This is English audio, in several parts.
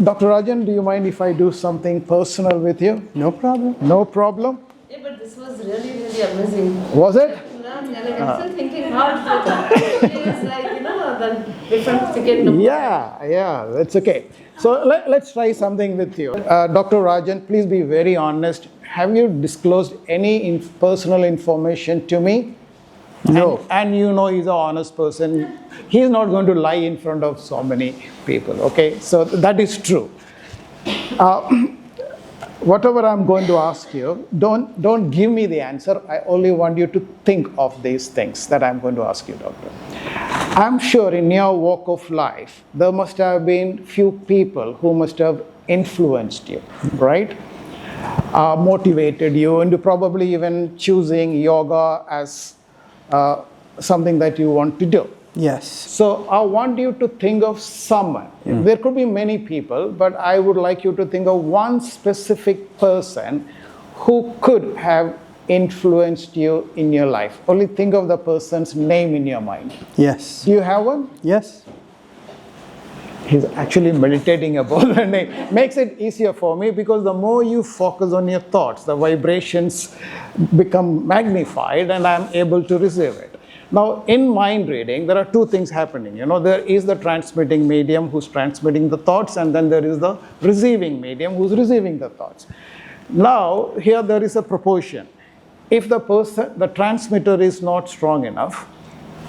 Dr. Rajan, do you mind if I do something personal with you? No problem. No problem? Yeah, but this was really amazing. Was it? I'm still thinking hard. It's like, the different ticket number. Yeah, that's okay. So let's try something with you. Dr. Rajan, please be very honest. Have you disclosed any personal information to me? No. And you know he's an honest person. He's not going to lie in front of so many people, okay? So that is true. Whatever I'm going to ask you, don't give me the answer. I only want you to think of these things that I'm going to ask you, doctor. I'm sure in your walk of life, there must have been few people who must have influenced you, right? Motivated you into probably even choosing yoga as something that you want to do. Yes. So I want you to think of someone. There could be many people, but I would like you to think of one specific person who could have influenced you in your life. Only think of the person's name in your mind. Yes. Do you have one? Yes. He's actually meditating about the name. Makes it easier for me because the more you focus on your thoughts, the vibrations become magnified and I'm able to receive it. Now, in mind reading, there are two things happening. There is the transmitting medium who's transmitting the thoughts, and then there is the receiving medium who's receiving the thoughts. Now, here there is a proportion. If the transmitter is not strong enough,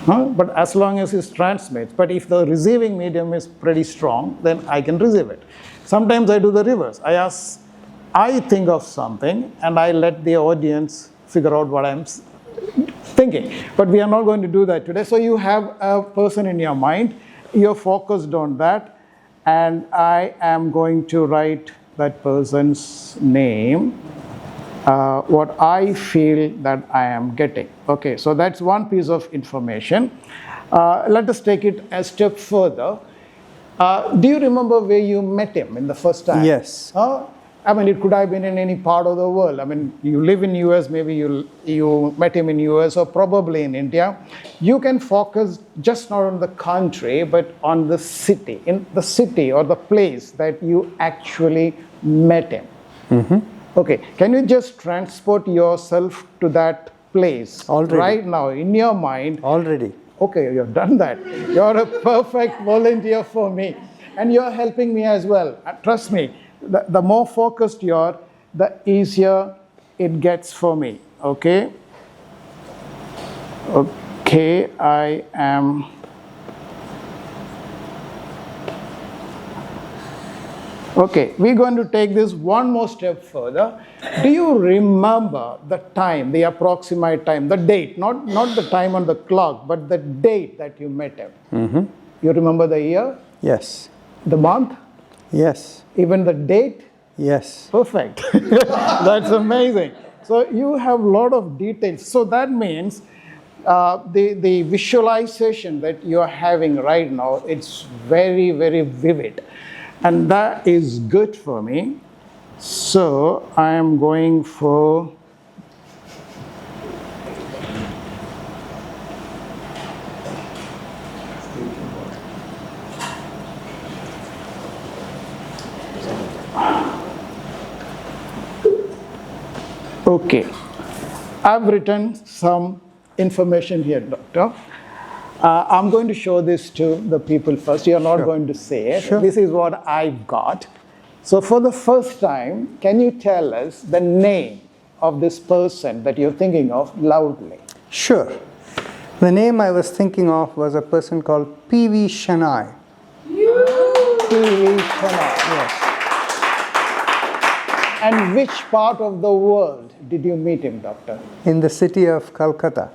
but as long as it transmits, but if the receiving medium is pretty strong, then I can receive it. Sometimes I do the reverse. I think of something, and I let the audience figure out what I'm thinking. But we are not going to do that today. So you have a person in your mind, you're focused on that, and I am going to write that person's name, what I feel that I am getting. Okay, so that's one piece of information. Let us take it a step further. Do you remember where you met him in the first time? Yes. It could have been in any part of the world. You live in US, maybe you met him in US or probably in India. You can focus just not on the country, but on the city, in the city or the place that you actually met him. Mm-hmm. Okay, can you just transport yourself to that place Already. Right now in your mind? Already. Okay, you've done that. You're a perfect volunteer for me. And you're helping me as well. Trust me. The more focused you are, the easier it gets for me. Okay? Okay, I am. Okay, we're going to take this one more step further. Do you remember the time, the approximate time, the date, not the time on the clock, but the date that you met him? Mm-hmm. You remember the year? Yes. The month? Yes. Even the date? Yes. Perfect. That's amazing. So you have a lot of details. So that means the visualization that you're having right now, it's very, very vivid. And that is good for me. So I am going for okay. I've written some information here, doctor. I'm going to show this to the people first. You're not going to say it. Sure. This is what I've got. So for the first time, can you tell us the name of this person that you're thinking of loudly? Sure. The name I was thinking of was a person called P.V. Shenoy. P.V. Shenoy. Yes. And which part of the world did you meet him, doctor? In the city of Calcutta.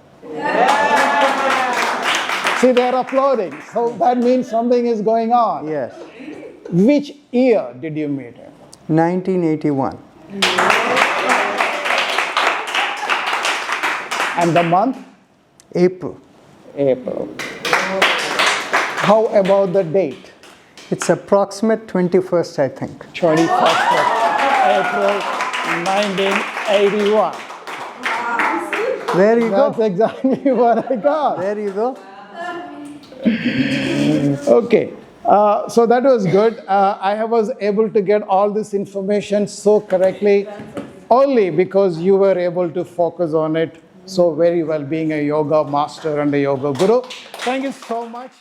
See, they're applauding. So that means something is going on. Yes. Which year did you meet him? 1981. And the month? April. April. How about the date? It's approximate 21st, I think. 21st of April 1981. There you That's go. exactly what I got. There you go. Okay. So that was good. I was able to get all this information so correctly only because you were able to focus on it so very well, being a yoga master and a yoga guru. Thank you so much.